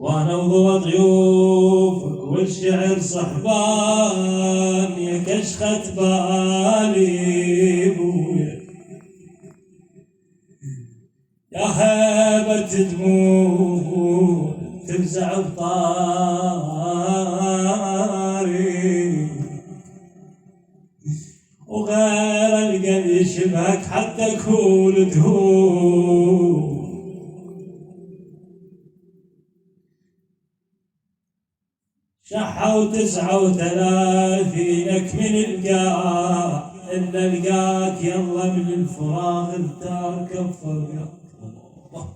وانا وهو ضيوفك والشعر صحبان يا كشخة بالي بويا يا هيبة دموع تفزع بطاري وغير القلب يشبهك حتى كول دهور شحوا 39 من القاع إلا لقاك يلا من الفراغ الدار كفر يا الله